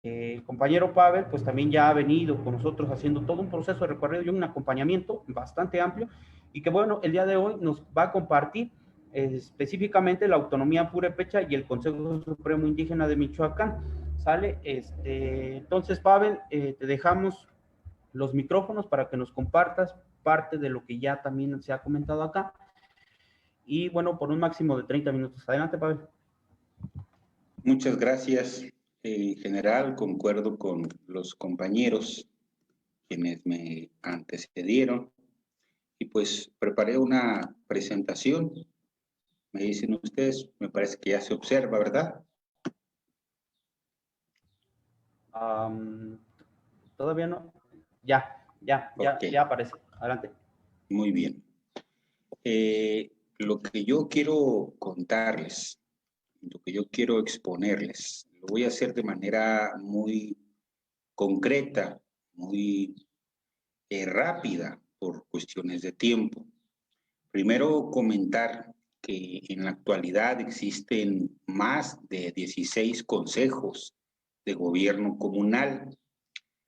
El compañero Pavel, pues también ya ha venido con nosotros haciendo todo un proceso de recorrido y un acompañamiento bastante amplio, y que bueno, el día de hoy nos va a compartir específicamente la autonomía purépecha y el Consejo Supremo Indígena de Michoacán. ¿Sale? Entonces, Pavel, te dejamos los micrófonos para que nos compartas parte de lo que ya también se ha comentado acá. Y bueno, por un máximo de 30 minutos. Adelante, Pavel. Muchas gracias. En general, concuerdo con los compañeros quienes me antecedieron y pues preparé una presentación. Me dicen ustedes, me parece que ya se observa, ¿verdad? Todavía no. Ya aparece. Adelante. Muy bien. Lo que yo quiero contarles, lo que yo quiero exponerles, lo voy a hacer de manera muy concreta, muy rápida por cuestiones de tiempo. Primero, comentar que en la actualidad existen más de 16 consejos de gobierno comunal.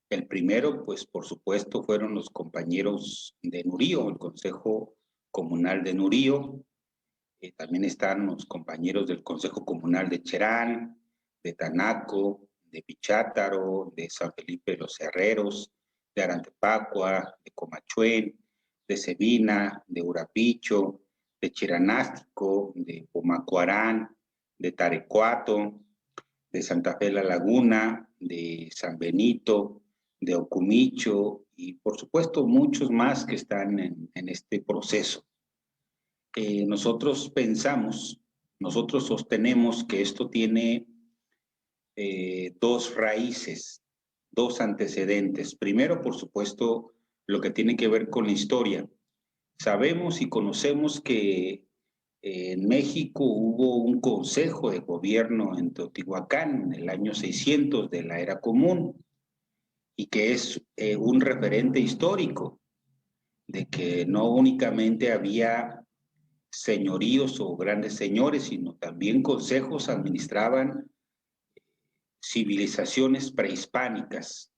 El primero, pues por supuesto, fueron los compañeros de Nurío, el Consejo Comunal de Nurío. También están los compañeros del Consejo Comunal de Cherán, de Tanaco, de Pichátaro, de San Felipe de los Herreros, de Arantepacua, de Comachuén, de Cebina, de Urapicho, de Chiranástico, de Pomacuarán, de Tarecuato, de Santa Fe la Laguna, de San Benito, de Ocumicho y por supuesto muchos más que están en este proceso. Nosotros sostenemos que esto tiene dos raíces, dos antecedentes. Primero, por supuesto, lo que tiene que ver con la historia. Sabemos y conocemos que en México hubo un consejo de gobierno en Teotihuacán en el año 600 de la era común y que es un referente histórico de que no únicamente había señoríos o grandes señores, sino también consejos administraban civilizaciones prehispánicas.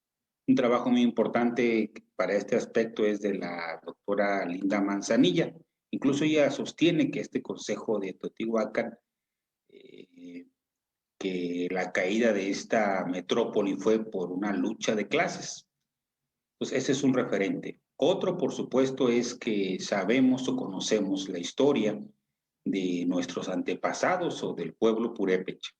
Un trabajo muy importante para este aspecto es de la doctora Linda Manzanilla. Incluso ella sostiene que este consejo de Teotihuacán, que la caída de esta metrópoli fue por una lucha de clases. Pues ese es un referente. Otro, por supuesto, es que sabemos o conocemos la historia de nuestros antepasados o del pueblo purépecha.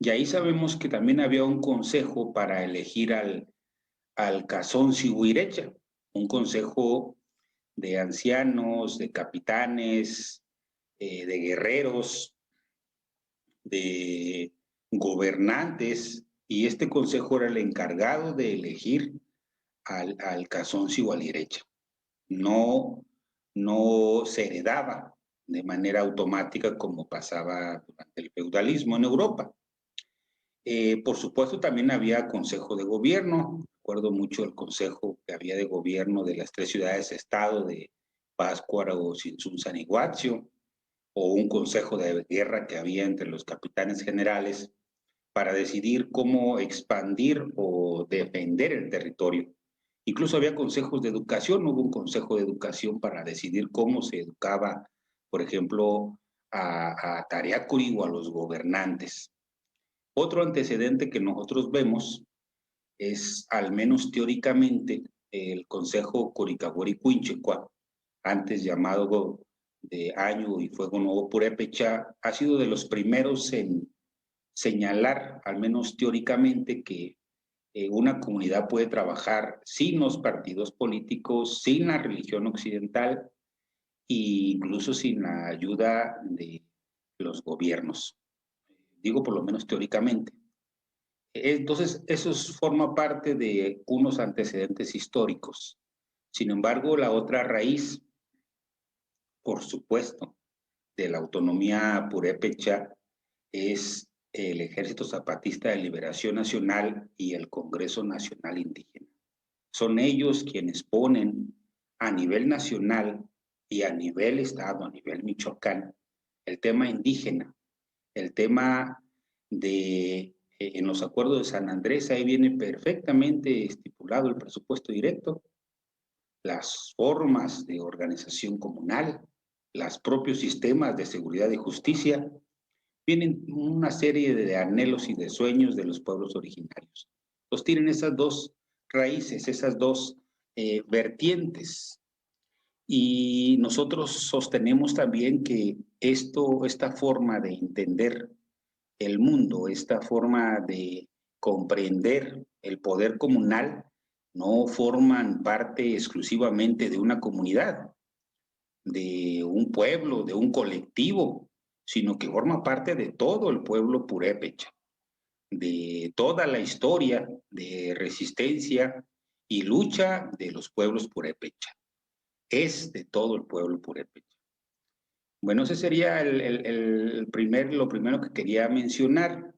Y ahí sabemos que también había un consejo para elegir al Cazón Siguirecha, un consejo de ancianos, de capitanes, de guerreros, de gobernantes, y este consejo era el encargado de elegir al Cazón Sigualirecha. No se heredaba de manera automática como pasaba durante el feudalismo en Europa. Por supuesto, también había consejo de gobierno. Recuerdo mucho el consejo que había de gobierno de las tres ciudades-estado de Pátzcuaro, Tzintzún-San o un consejo de guerra que había entre los capitanes generales para decidir cómo expandir o defender el territorio. Incluso había consejos de educación, hubo un consejo de educación para decidir cómo se educaba, por ejemplo, a Tariacuri o a los gobernantes. Otro antecedente que nosotros vemos es, al menos teóricamente, el Consejo Coricahuaricuinchecua, antes llamado de Año y Fuego Nuevo Purépecha, ha sido de los primeros en señalar, al menos teóricamente, que una comunidad puede trabajar sin los partidos políticos, sin la religión occidental e incluso sin la ayuda de los gobiernos. Digo por lo menos teóricamente. Entonces, eso forma parte de unos antecedentes históricos. Sin embargo, la otra raíz, por supuesto, de la autonomía purépecha es el Ejército Zapatista de Liberación Nacional y el Congreso Nacional Indígena. Son ellos quienes ponen a nivel nacional y a nivel estado, a nivel Michoacán, el tema indígena, el tema de En los acuerdos de San Andrés, ahí viene perfectamente estipulado el presupuesto directo, las formas de organización comunal, los propios sistemas de seguridad y justicia. Vienen una serie de anhelos y de sueños de los pueblos originarios. Entonces tienen esas dos raíces, esas dos vertientes. Y nosotros sostenemos también que esta forma de entender el mundo, esta forma de comprender el poder comunal, no forman parte exclusivamente de una comunidad, de un pueblo, de un colectivo, sino que forma parte de todo el pueblo purépecha, de toda la historia de resistencia y lucha de los pueblos purépecha. Es de todo el pueblo purépecha. Bueno, ese sería lo primero que quería mencionar.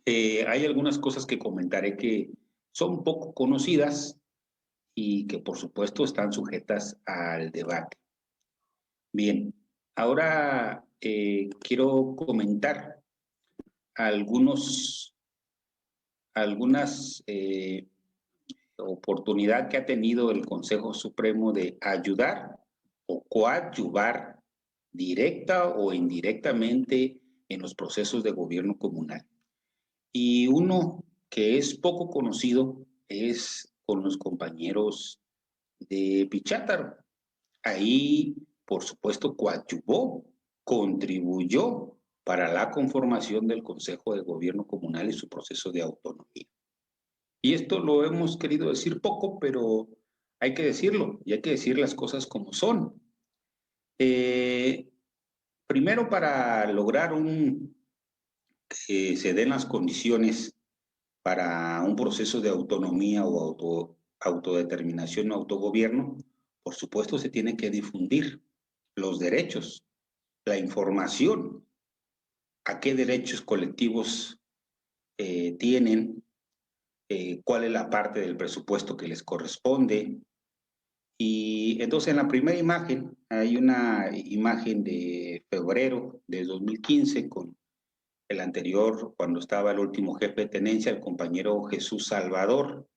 Hay algunas cosas que comentaré que son poco conocidas y que por supuesto están sujetas al debate. Bien, ahora quiero comentar algunas oportunidades que ha tenido el Consejo Supremo de ayudar o coadyuvar directa o indirectamente en los procesos de gobierno comunal. Y uno que es poco conocido es con los compañeros de Pichátaro. Ahí, por supuesto, coadyuvó, contribuyó para la conformación del Consejo de Gobierno Comunal y su proceso de autonomía. Y esto lo hemos querido decir poco, pero hay que decirlo y hay que decir las cosas como son. Primero, para lograr que se den las condiciones para un proceso de autonomía o autodeterminación o autogobierno, por supuesto se tiene que difundir los derechos, la información, a qué derechos colectivos tienen, cuál es la parte del presupuesto que les corresponde. Y entonces en la primera imagen hay una imagen de febrero de 2015 con el anterior, cuando estaba el último jefe de tenencia, el compañero Jesús Salvador,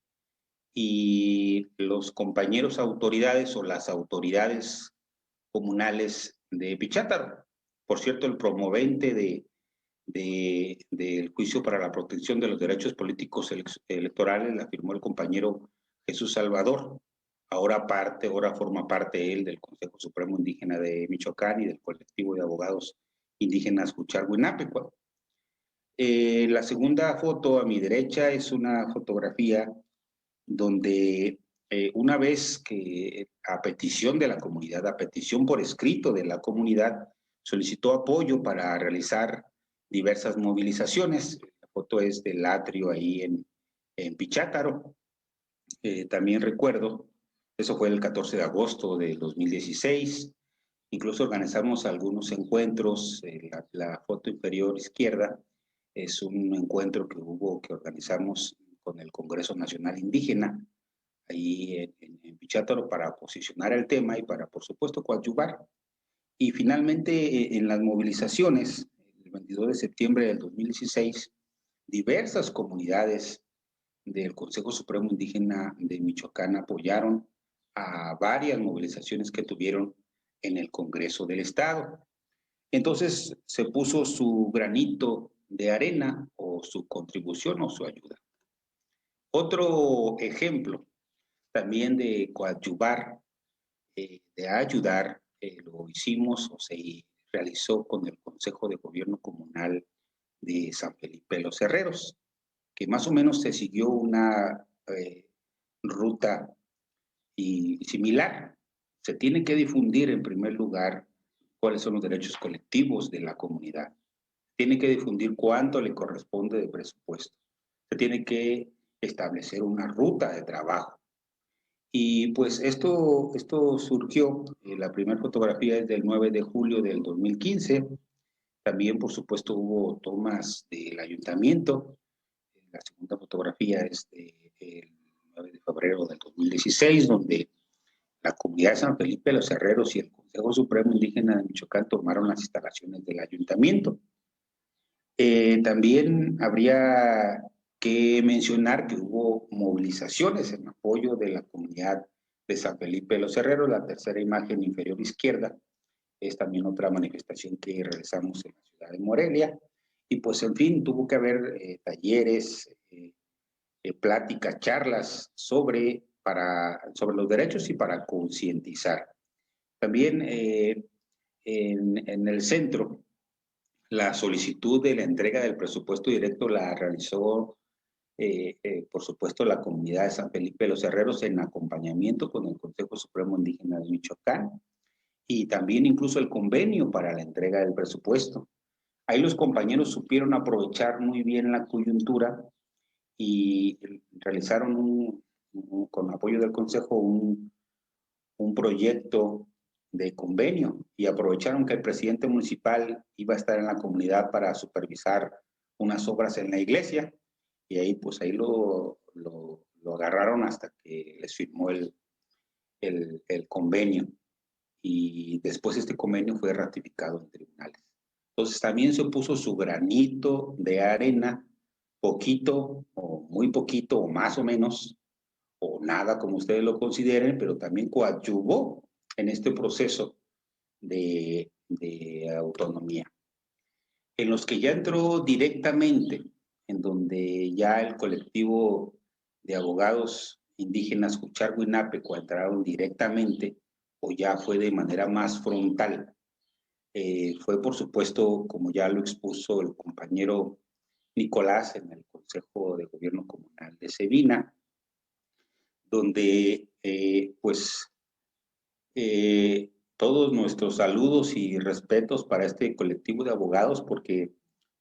y los compañeros autoridades o las autoridades comunales de Pichátaro. Por cierto, el promovente del juicio para la protección de los derechos políticos electorales la firmó el compañero Jesús Salvador. Ahora forma parte él del Consejo Supremo Indígena de Michoacán y del colectivo de abogados indígenas Huichalhuinapecua. La segunda foto a mi derecha es una fotografía donde una vez que a petición de la comunidad, a petición por escrito de la comunidad, solicitó apoyo para realizar diversas movilizaciones. La foto es del atrio ahí en Pichátaro. También recuerdo, eso fue el 14 de agosto de 2016. Incluso organizamos algunos encuentros. La foto inferior izquierda es un encuentro que organizamos con el Congreso Nacional Indígena, ahí en Pichátaro, para posicionar el tema y para, por supuesto, coadyuvar. Y finalmente, en las movilizaciones, el 22 de septiembre del 2016, diversas comunidades del Consejo Supremo Indígena de Michoacán apoyaron a varias movilizaciones que tuvieron en el Congreso del Estado. Entonces se puso su granito de arena o su contribución o su ayuda. Otro ejemplo también de coadyuvar, de ayudar, lo hicimos o se realizó con el Consejo de Gobierno Comunal de San Felipe Los Herreros, que más o menos se siguió una ruta similar. Se tiene que difundir en primer lugar cuáles son los derechos colectivos de la comunidad. Tiene que difundir cuánto le corresponde de presupuesto. Se tiene que establecer una ruta de trabajo. Y pues esto surgió, la primera fotografía es del 9 de julio del 2015. También, por supuesto, hubo tomas del ayuntamiento. La segunda fotografía es del 9 de febrero del 2016, donde la comunidad de San Felipe Los Herreros y el Consejo Supremo Indígena de Michoacán tomaron las instalaciones del ayuntamiento. También habría que mencionar que hubo movilizaciones en apoyo de la comunidad de San Felipe de los Herreros. La tercera imagen inferior izquierda es también otra manifestación que realizamos en la ciudad de Morelia. Y pues, en fin, tuvo que haber talleres, pláticas, charlas sobre los derechos y para concientizar. También en el centro, la solicitud de la entrega del presupuesto directo la realizó, por supuesto, la comunidad de San Felipe de los Herreros en acompañamiento con el Consejo Supremo Indígena de Michoacán y también incluso el convenio para la entrega del presupuesto. Ahí los compañeros supieron aprovechar muy bien la coyuntura y realizaron con apoyo del Consejo un proyecto de convenio y aprovecharon que el presidente municipal iba a estar en la comunidad para supervisar unas obras en la iglesia y ahí pues ahí lo agarraron hasta que les firmó el convenio y después este convenio fue ratificado en tribunales. Entonces también se puso su granito de arena, poquito o muy poquito o más o menos, o nada como ustedes lo consideren, pero también coadyuvó en este proceso de autonomía. En los que ya entró directamente, en donde ya el colectivo de abogados indígenas Juchar-Huinapeco entraron directamente, o ya fue de manera más frontal, fue por supuesto, como ya lo expuso el compañero Nicolás en el Consejo de Gobierno Comunal de Sebina, donde todos nuestros saludos y respetos para este colectivo de abogados porque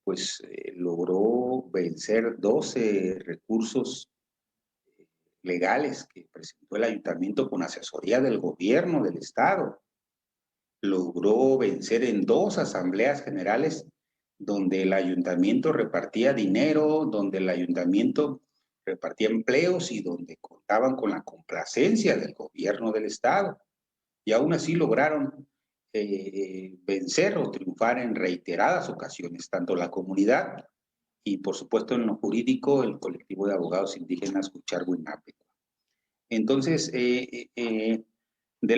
pues logró vencer 12 recursos legales que presentó el ayuntamiento con asesoría del gobierno del estado. Logró vencer en 2 asambleas generales donde el ayuntamiento repartía dinero, donde el ayuntamiento repartía empleos y donde contaban con la complacencia del gobierno del estado. Y aún así lograron vencer o triunfar en reiteradas ocasiones, tanto la comunidad y por supuesto en lo jurídico el colectivo de abogados indígenas Juchar-Huinapeco. Entonces, del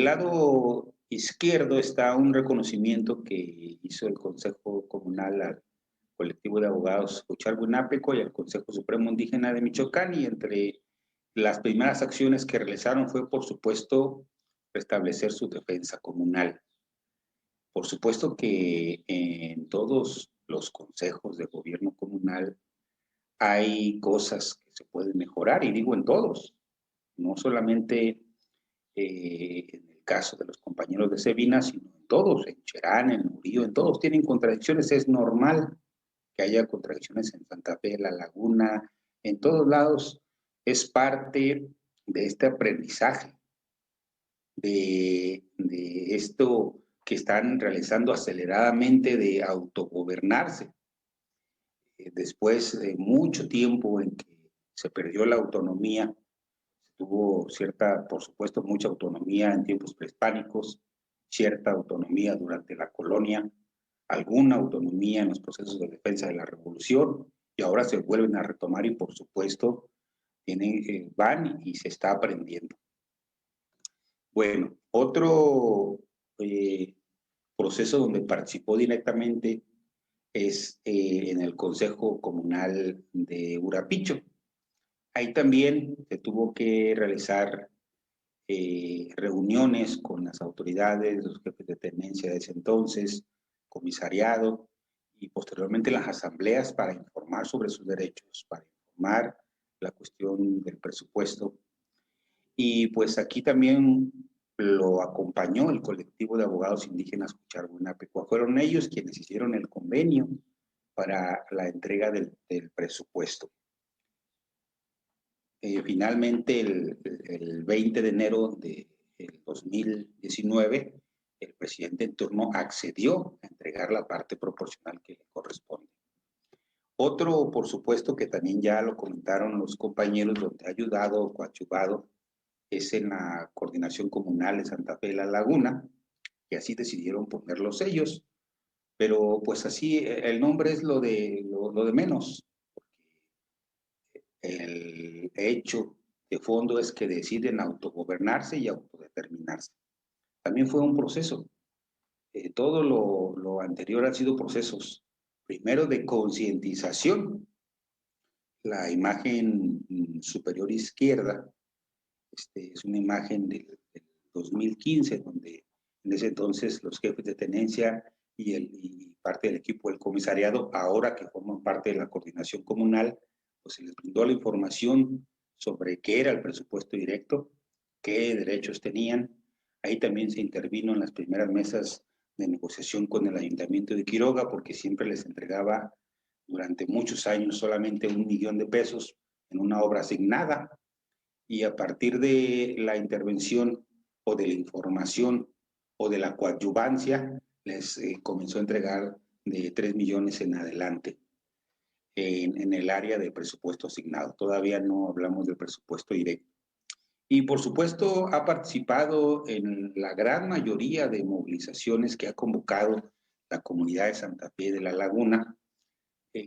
lado izquierdo está un reconocimiento que hizo el Consejo Comunal al colectivo de abogados Juchar-Huinapeco y al Consejo Supremo Indígena de Michoacán, y entre las primeras acciones que realizaron fue, por supuesto, restablecer su defensa comunal. Por supuesto que en todos los consejos de gobierno comunal hay cosas que se pueden mejorar, y digo en todos, no solamente en el caso de los compañeros de Sebina, sino en todos, en Cherán, en Murillo, en todos tienen contradicciones, es normal que haya contradicciones en Santa Fe, La Laguna, en todos lados, es parte de este aprendizaje, de esto que están realizando aceleradamente de autogobernarse. Después de mucho tiempo en que se perdió la autonomía, tuvo cierta, por supuesto, mucha autonomía en tiempos prehispánicos, cierta autonomía durante la colonia, alguna autonomía en los procesos de defensa de la revolución, y ahora se vuelven a retomar y, por supuesto, van y se está aprendiendo. Bueno, otro proceso donde participó directamente es en el Consejo Comunal de Urapicho. Ahí también se tuvo que realizar reuniones con las autoridades, los jefes de tenencia de ese entonces, comisariado, y posteriormente las asambleas para informar sobre sus derechos, para informar la cuestión del presupuesto. Y pues aquí también lo acompañó el colectivo de abogados indígenas Juchar-Huinapeco. Fueron ellos quienes hicieron el convenio para la entrega del presupuesto. Finalmente, el 20 de enero de 2019, el presidente en turno accedió a entregar la parte proporcional que le corresponde. Otro, por supuesto, que también ya lo comentaron los compañeros, donde ha ayudado o coadyuvado, es en la coordinación comunal de Santa Fe de la Laguna, y así decidieron poner los sellos. Pero pues así, el nombre es lo de menos. El hecho de fondo es que deciden autogobernarse y autodeterminarse. También fue un proceso. Todo lo anterior han sido procesos. Primero de concientización. La imagen superior izquierda es una imagen del 2015, donde en ese entonces los jefes de tenencia y parte del equipo del comisariado, ahora que forman parte de la coordinación comunal, pues se les brindó la información sobre qué era el presupuesto directo, qué derechos tenían. Ahí también se intervino en las primeras mesas de negociación con el Ayuntamiento de Quiroga, porque siempre les entregaba durante muchos años solamente 1 millón de pesos en una obra asignada, y a partir de la intervención o de la información o de la coadyuvancia, les comenzó a entregar de 3 millones en adelante en el área de presupuesto asignado. Todavía no hablamos del presupuesto directo. Y por supuesto ha participado en la gran mayoría de movilizaciones que ha convocado la comunidad de Santa Fe de la Laguna.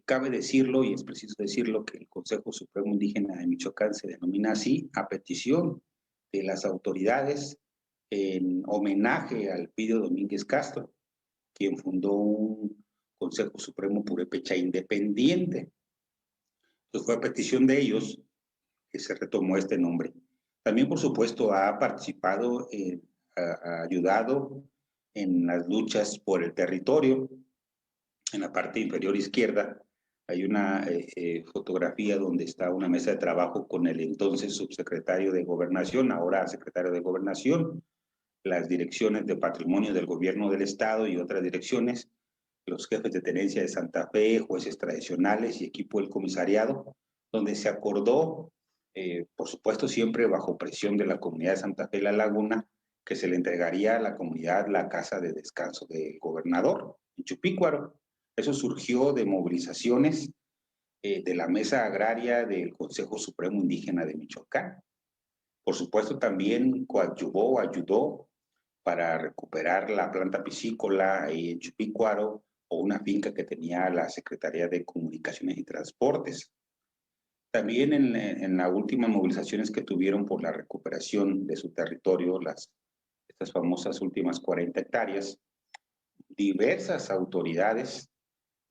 Cabe decirlo, y es preciso decirlo, que el Consejo Supremo Indígena de Michoacán se denomina así a petición de las autoridades en homenaje al Pidio Domínguez Castro, quien fundó un Consejo Supremo Purépecha independiente. Entonces fue a petición de ellos que se retomó este nombre. También, por supuesto, ha participado, ha ayudado en las luchas por el territorio. En la parte inferior izquierda hay una fotografía donde está una mesa de trabajo con el entonces subsecretario de Gobernación, ahora secretario de Gobernación, las direcciones de patrimonio del gobierno del estado y otras direcciones, los jefes de tenencia de Santa Fe, jueces tradicionales y equipo del comisariado, donde se acordó, por supuesto siempre bajo presión de la comunidad de Santa Fe La Laguna, que se le entregaría a la comunidad la casa de descanso del gobernador en Chupícuaro. Eso surgió de movilizaciones de la Mesa Agraria del Consejo Supremo Indígena de Michoacán. Por supuesto, también coadyuvó, ayudó para recuperar la planta piscícola en Chupícuaro o una finca que tenía la Secretaría de Comunicaciones y Transportes. También en las últimas movilizaciones que tuvieron por la recuperación de su territorio, estas famosas últimas 40 hectáreas, diversas autoridades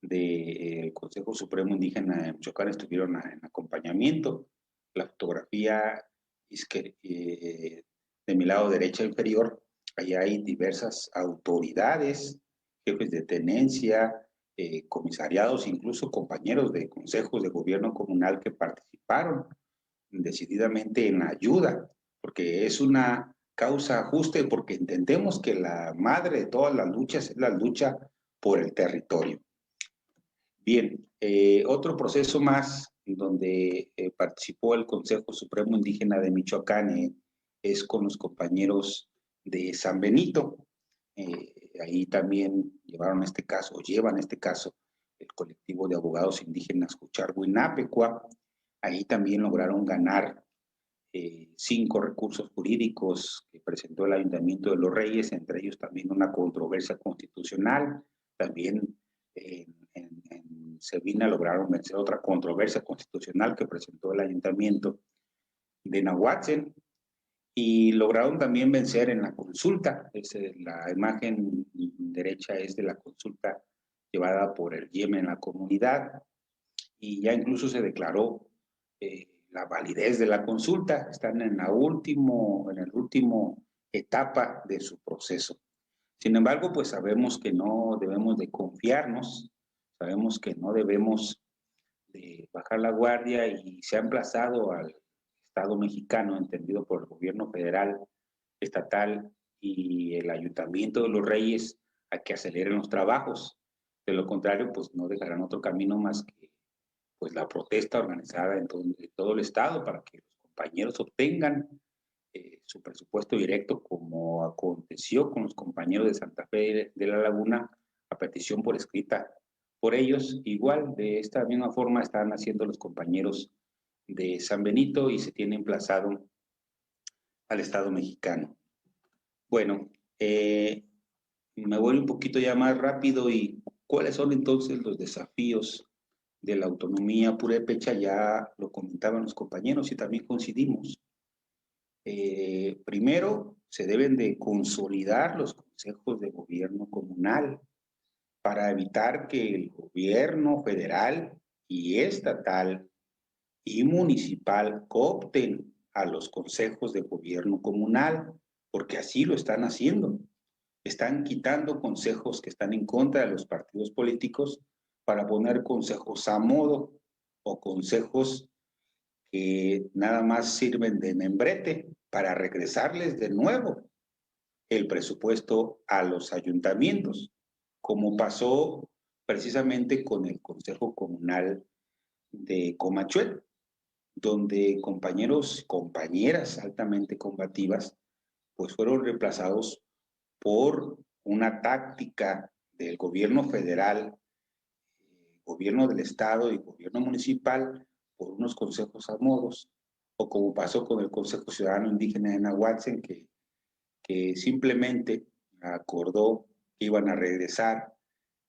del Consejo Supremo Indígena de Michoacán estuvieron en acompañamiento. La fotografía es que de mi lado derecha inferior, allá hay diversas autoridades, jefes de tenencia, comisariados, incluso compañeros de consejos de gobierno comunal que participaron decididamente en ayuda, porque es una causa justa y porque entendemos que la madre de todas las luchas es la lucha por el territorio. Bien, otro proceso más donde participó el Consejo Supremo Indígena de Michoacán es con los compañeros de San Benito. Ahí también llevaron este caso, o llevan este caso, el colectivo de abogados indígenas Cucharguinapecua. Ahí también lograron ganar 5 recursos jurídicos que presentó el Ayuntamiento de Los Reyes, entre ellos también una controversia constitucional. También en Sevilla lograron vencer otra controversia constitucional que presentó el Ayuntamiento de Nahuatzen, y lograron también vencer en la consulta. La imagen derecha es de la consulta llevada por el Yemen en la comunidad, y ya incluso se declaró la validez de la consulta. Están en la última etapa de su proceso. Sin embargo, pues sabemos que no debemos de confiarnos, sabemos que no debemos de bajar la guardia, y se ha emplazado al Estado mexicano, entendido por el gobierno federal, estatal y el Ayuntamiento de Los Reyes, a que aceleren los trabajos. De lo contrario, pues no dejarán otro camino más que pues la protesta organizada en todo el estado para que los compañeros obtengan su presupuesto directo, como aconteció con los compañeros de Santa Fe de la Laguna, a petición por escrita por ellos. Igual, de esta misma forma están haciendo los compañeros de San Benito, y se tiene emplazado al Estado mexicano. Bueno, me voy un poquito ya más rápido y ¿Cuáles son entonces los desafíos de la autonomía purépecha? Ya lo comentaban los compañeros y también coincidimos. Primero, se deben de consolidar los consejos de gobierno comunal para evitar que el gobierno federal y estatal y municipal coopten a los consejos de gobierno comunal, porque así lo están haciendo. Están quitando consejos que están en contra de los partidos políticos para poner consejos a modo o consejos que nada más sirven de membrete para regresarles de nuevo el presupuesto a los ayuntamientos, como pasó precisamente con el Consejo Comunal de Comachuel, donde compañeros y compañeras altamente combativas pues fueron reemplazados por una táctica del gobierno federal, gobierno del estado y gobierno municipal por unos consejos a modos, o como pasó con el Consejo Ciudadano Indígena de Nahuatzen, que simplemente acordó que iban a regresar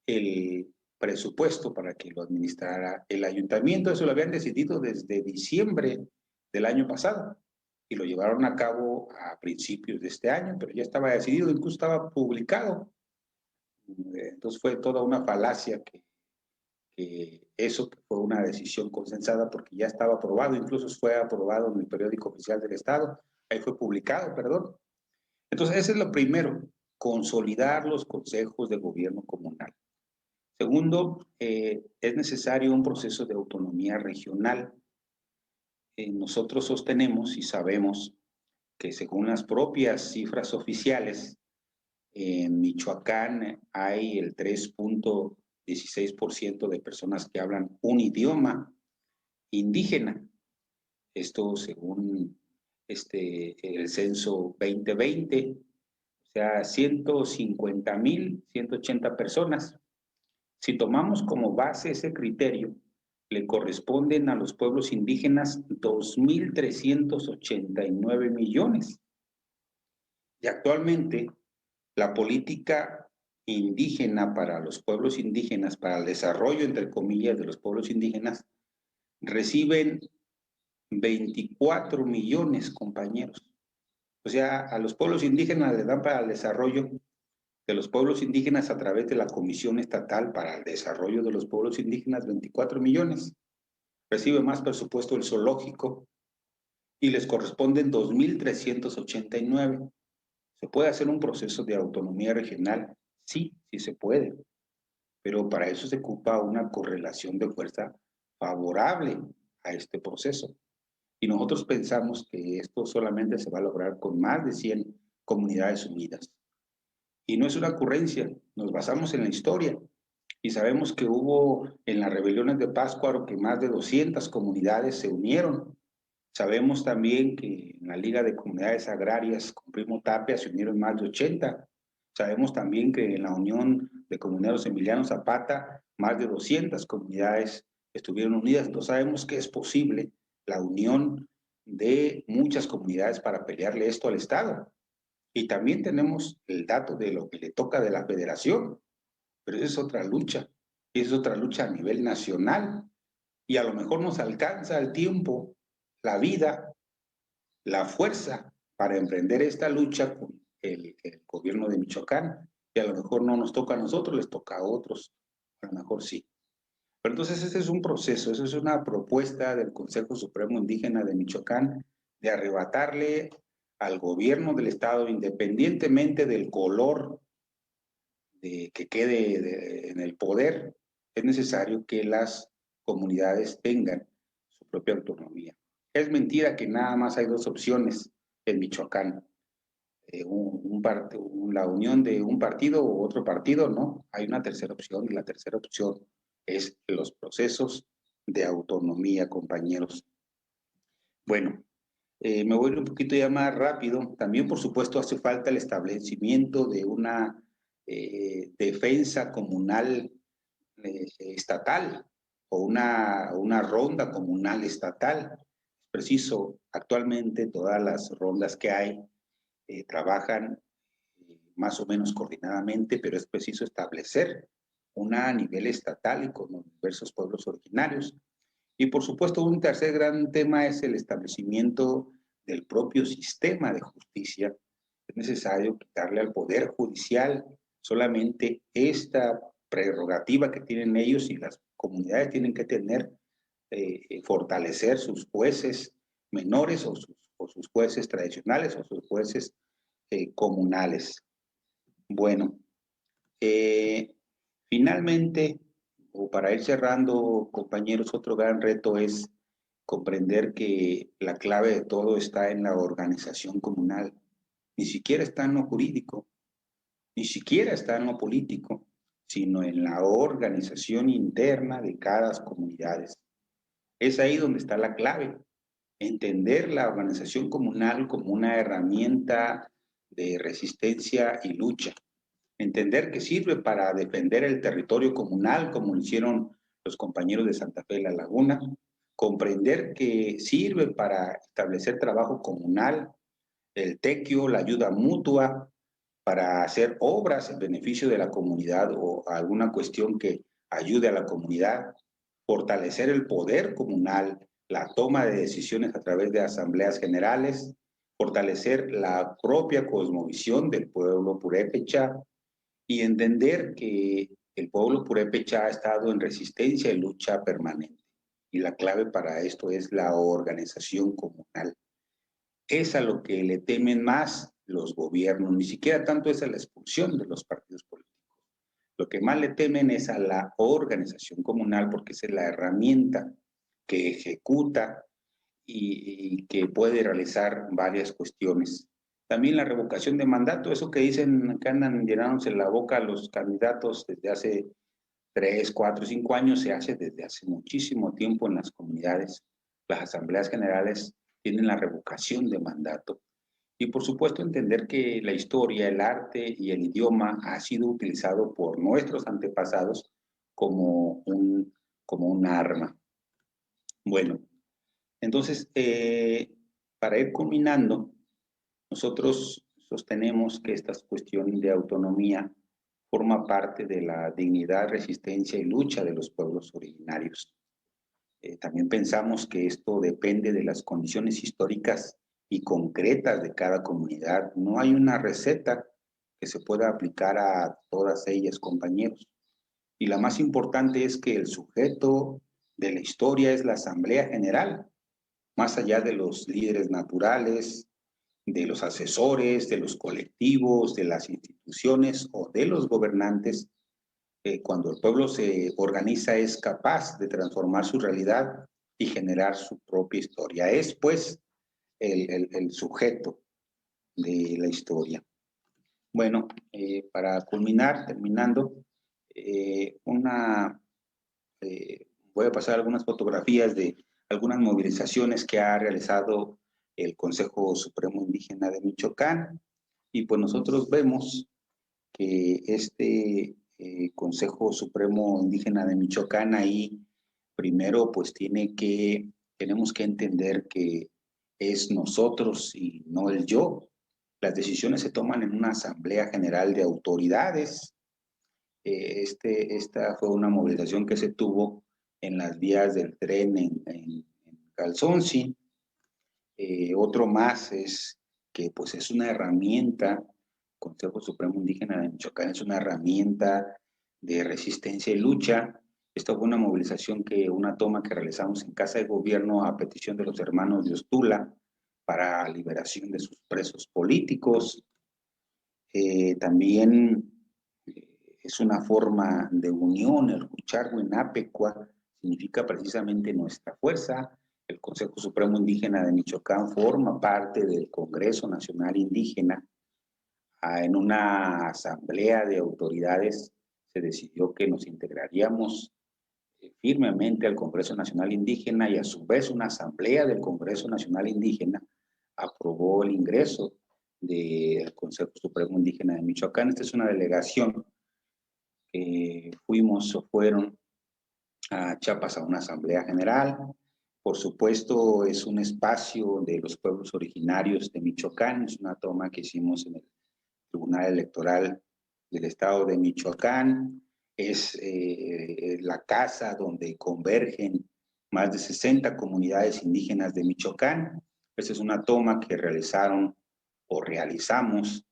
el presupuesto para que lo administrara el ayuntamiento. Eso lo habían decidido desde diciembre del año pasado y lo llevaron a cabo a principios de este año, pero ya estaba decidido, incluso estaba publicado. Entonces fue toda una falacia que eso fue una decisión consensada porque ya estaba aprobado, incluso fue aprobado en el periódico oficial del Estado, ahí fue publicado, perdón. Entonces, eso es lo primero, consolidar los consejos de gobierno comunal. Segundo, es necesario un proceso de autonomía regional. Nosotros sostenemos y sabemos que según las propias cifras oficiales, en Michoacán hay el 3.16% de personas que hablan un idioma indígena. Esto según el censo 2020, o sea, 150,180 personas. Si tomamos como base ese criterio, le corresponden a los pueblos indígenas 2.389 millones. Y actualmente, la política indígena para los pueblos indígenas, para el desarrollo, entre comillas, de los pueblos indígenas, reciben 24 millones, compañeros. O sea, a los pueblos indígenas les dan para el desarrollo de los pueblos indígenas a través de la Comisión Estatal para el Desarrollo de los Pueblos Indígenas 24 millones. Recibe más presupuesto el zoológico y les corresponden 2.389. ¿Se puede hacer un proceso de autonomía regional? Sí, sí se puede, pero para eso se ocupa una correlación de fuerza favorable a este proceso. Y nosotros pensamos que esto solamente se va a lograr con más de 100 comunidades unidas. Y no es una ocurrencia, nos basamos en la historia y sabemos que hubo en las rebeliones de Pátzcuaro que más de 200 comunidades se unieron. Sabemos también que en la Liga de Comunidades Agrarias con Primo Tapia se unieron más de 80. Sabemos también que en la Unión de Comuneros Emiliano Zapata más de 200 comunidades estuvieron unidas. Entonces sabemos que es posible la unión de muchas comunidades para pelearle esto al Estado. Y también tenemos el dato de lo que le toca de la federación, pero esa es otra lucha, es otra lucha a nivel nacional. Y a lo mejor nos alcanza el tiempo, la vida, la fuerza para emprender esta lucha con el gobierno de Michoacán. Y a lo mejor no nos toca a nosotros, les toca a otros, a lo mejor sí. Pero entonces ese es un proceso, eso es una propuesta del Consejo Supremo Indígena de Michoacán de arrebatarle al gobierno del estado, independientemente del color que quede en el poder, es necesario que las comunidades tengan su propia autonomía. Es mentira que nada más hay dos opciones en Michoacán, la unión de un partido u otro partido, no, hay una tercera opción y la tercera opción es los procesos de autonomía, compañeros. Bueno, me voy un poquito ya más rápido. También, por supuesto, hace falta el establecimiento de una defensa comunal estatal o una ronda comunal estatal. Es preciso, actualmente todas las rondas que hay trabajan más o menos coordinadamente, pero es preciso establecer una a nivel estatal y con los diversos pueblos originarios. Y por supuesto, un tercer gran tema es el establecimiento del propio sistema de justicia. Es necesario quitarle al Poder Judicial solamente esta prerrogativa que tienen ellos, y las comunidades tienen que tener, fortalecer sus jueces menores o sus jueces tradicionales o sus jueces comunales. Bueno, finalmente, o para ir cerrando, compañeros, otro gran reto es comprender que la clave de todo está en la organización comunal. Ni siquiera está en lo jurídico, ni siquiera está en lo político, sino en la organización interna de cada comunidad. Es ahí donde está la clave. Entender la organización comunal como una herramienta de resistencia y lucha. Entender que sirve para defender el territorio comunal, como lo hicieron los compañeros de Santa Fe de la Laguna. Comprender que sirve para establecer trabajo comunal, el tequio, la ayuda mutua, para hacer obras en beneficio de la comunidad o alguna cuestión que ayude a la comunidad. Fortalecer el poder comunal, la toma de decisiones a través de asambleas generales, fortalecer la propia cosmovisión del pueblo purépecha y entender que el pueblo purépecha ha estado en resistencia y lucha permanente. Y la clave para esto es la organización comunal. Es a lo que le temen más los gobiernos, ni siquiera tanto es a la expulsión de los partidos políticos. Lo que más le temen es a la organización comunal, porque esa es la herramienta que ejecuta y que puede realizar varias cuestiones. También la revocación de mandato, eso que dicen, que andan llenándose la boca a los candidatos desde hace 3, 4, 5 años, se hace desde hace muchísimo tiempo en las comunidades. Las asambleas generales tienen la revocación de mandato. Y por supuesto entender que la historia, el arte y el idioma ha sido utilizado por nuestros antepasados como un arma. Bueno, entonces, para ir culminando, nosotros sostenemos que esta cuestión de autonomía forma parte de la dignidad, resistencia y lucha de los pueblos originarios. También pensamos que esto depende de las condiciones históricas y concretas de cada comunidad. No hay una receta que se pueda aplicar a todas ellas, compañeros. Y la más importante es que el sujeto de la historia es la Asamblea General, más allá de los líderes naturales, de los asesores, de los colectivos, de las instituciones o de los gobernantes. Cuando el pueblo se organiza es capaz de transformar su realidad y generar su propia historia. Es pues el sujeto de la historia. Bueno, para culminar, terminando, voy a pasar algunas fotografías de algunas movilizaciones que ha realizado el Consejo Supremo Indígena de Michoacán, y pues nosotros vemos que este Consejo Supremo Indígena de Michoacán ahí primero pues tenemos que entender que es nosotros y no el yo. Las decisiones se toman en una asamblea general de autoridades. Esta fue una movilización que se tuvo en las vías del tren en Calzonsi. Otro más es que pues es una herramienta, Consejo Supremo Indígena de Michoacán es una herramienta de resistencia y lucha. Esta fue una movilización una toma que realizamos en Casa de Gobierno a petición de los hermanos de Ostula para liberación de sus presos políticos. También es una forma de unión. El Huicharhuinapecua significa precisamente nuestra fuerza. El Consejo Supremo Indígena de Michoacán forma parte del Congreso Nacional Indígena. En una asamblea de autoridades se decidió que nos integraríamos firmemente al Congreso Nacional Indígena, y a su vez una asamblea del Congreso Nacional Indígena aprobó el ingreso del Consejo Supremo Indígena de Michoacán. Esta es una delegación que fueron a Chiapas a una asamblea general. Por supuesto, es un espacio de los pueblos originarios de Michoacán. Es una toma que hicimos en el Tribunal Electoral del Estado de Michoacán. es la casa donde convergen más de 60 comunidades indígenas de Michoacán. Esta es una toma que realizaron o realizamos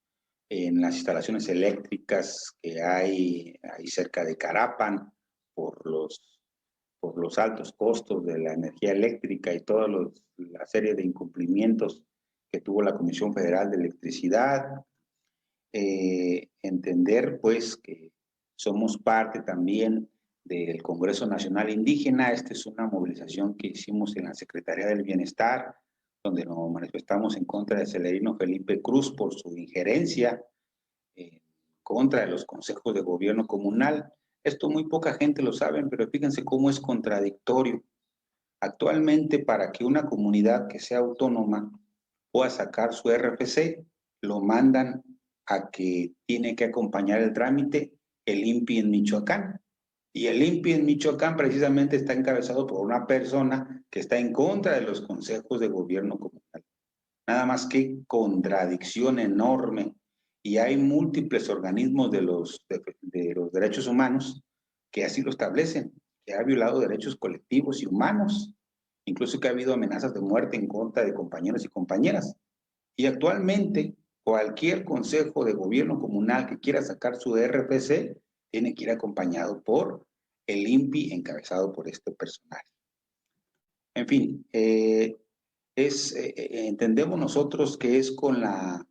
en las instalaciones eléctricas que hay ahí cerca de Carapan por los altos costos de la energía eléctrica y toda la serie de incumplimientos que tuvo la Comisión Federal de Electricidad. Entender pues que somos parte también del Congreso Nacional Indígena. Esta es una movilización que hicimos en la Secretaría del Bienestar, donde nos manifestamos en contra de Celerino Felipe Cruz por su injerencia en contra de los consejos de gobierno comunal. Esto muy poca gente lo sabe, pero fíjense cómo es contradictorio. Actualmente, para que una comunidad que sea autónoma pueda sacar su RFC, lo mandan a que tiene que acompañar el trámite el INPI en Michoacán. Y el INPI en Michoacán precisamente está encabezado por una persona que está en contra de los consejos de gobierno comunal. Nada más que contradicción enorme. Y hay múltiples organismos de los derechos humanos que así lo establecen, que ha violado derechos colectivos y humanos, incluso que ha habido amenazas de muerte en contra de compañeros y compañeras. Y actualmente, cualquier consejo de gobierno comunal que quiera sacar su RFC tiene que ir acompañado por el INPI encabezado por este personaje. En fin, entendemos nosotros que es con la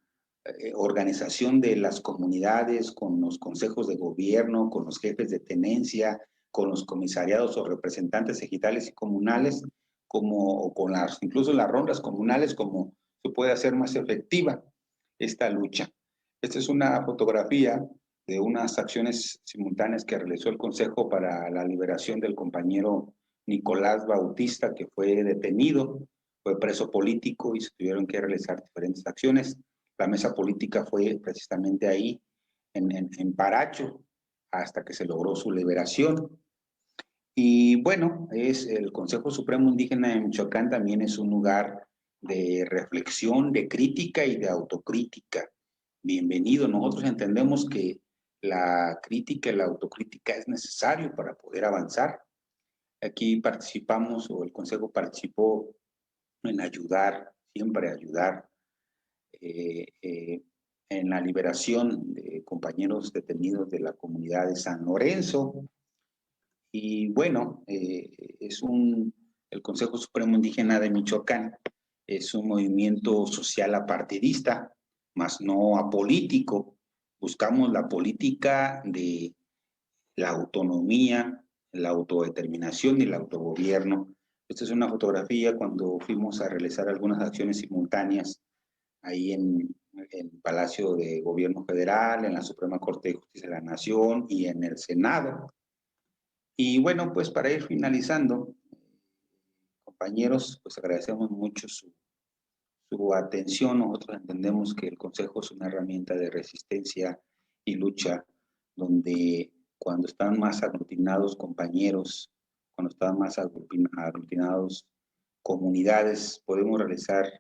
organización de las comunidades, con los consejos de gobierno, con los jefes de tenencia, con los comisariados o representantes ejidales y comunales, o con incluso las rondas comunales, como se puede hacer más efectiva esta lucha. Esta es una fotografía de unas acciones simultáneas que realizó el Consejo para la liberación del compañero Nicolás Bautista, que fue detenido, fue preso político y se tuvieron que realizar diferentes acciones. La mesa política fue precisamente ahí, en Paracho, hasta que se logró su liberación. Y bueno, el Consejo Supremo Indígena de Michoacán también es un lugar de reflexión, de crítica y de autocrítica. Bienvenido. Nosotros entendemos que la crítica y la autocrítica es necesario para poder avanzar. Aquí participamos, o el Consejo participó en ayudar, siempre ayudar, en la liberación de compañeros detenidos de la comunidad de San Lorenzo. Y bueno, el Consejo Supremo Indígena de Michoacán es un movimiento social apartidista, más no apolítico. Buscamos la política de la autonomía, la autodeterminación y el autogobierno. Esta es una fotografía cuando fuimos a realizar algunas acciones simultáneas ahí en el Palacio de Gobierno Federal, en la Suprema Corte de Justicia de la Nación y en el Senado. Y bueno, pues para ir finalizando, compañeros, pues agradecemos mucho su atención. Nosotros entendemos que el Consejo es una herramienta de resistencia y lucha, donde cuando están más aglutinados compañeros, cuando están más aglutinados comunidades, podemos realizar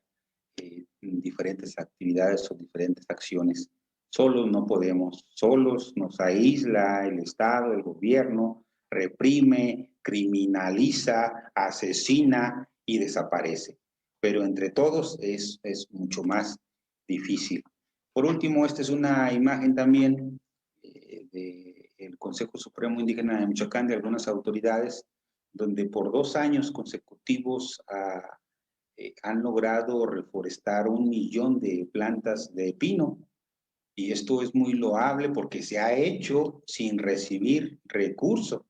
diferentes actividades o diferentes acciones. Solos no podemos, solos nos aísla el Estado, el gobierno, reprime, criminaliza, asesina y desaparece. Pero entre todos es mucho más difícil. Por último, esta es una imagen también del Consejo Supremo Indígena de Michoacán, de algunas autoridades, donde por 2 años consecutivos han logrado reforestar 1 millón de plantas de pino. Y esto es muy loable porque se ha hecho sin recibir recursos.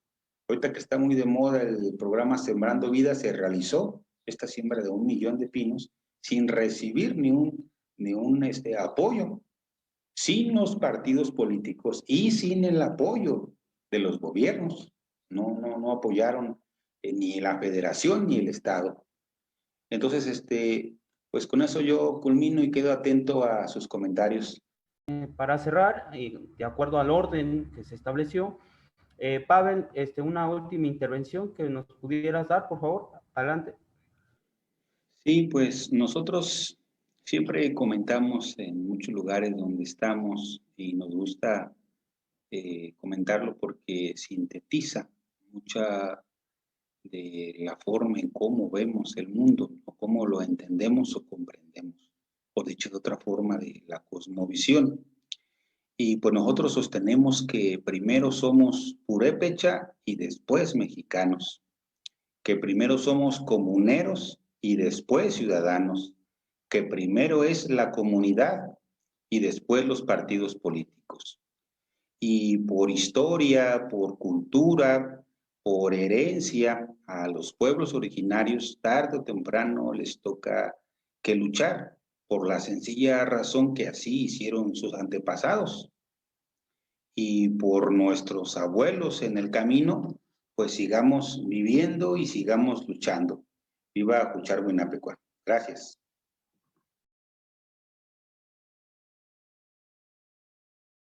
Ahorita que está muy de moda el programa Sembrando Vida, se realizó esta siembra de 1 millón de pinos sin recibir ni un apoyo, sin los partidos políticos y sin el apoyo de los gobiernos. No apoyaron ni la federación ni el Estado. Entonces, pues con eso yo culmino y quedo atento a sus comentarios. Para cerrar, de acuerdo al orden que se estableció, Pavel, una última intervención que nos pudieras dar, por favor, adelante. Sí, pues nosotros siempre comentamos en muchos lugares donde estamos y nos gusta comentarlo porque sintetiza mucha de la forma en cómo vemos el mundo, o cómo lo entendemos o comprendemos, o dicho de otra forma, de la cosmovisión. Y pues nosotros sostenemos que primero somos purépecha y después mexicanos, que primero somos comuneros y después ciudadanos, que primero es la comunidad y después los partidos políticos. Y por historia, por cultura, por herencia, a los pueblos originarios tarde o temprano les toca que luchar por la sencilla razón que así hicieron sus antepasados. Y por nuestros abuelos en el camino, pues sigamos viviendo y sigamos luchando. Viva Juchar Huinapecuá. Gracias.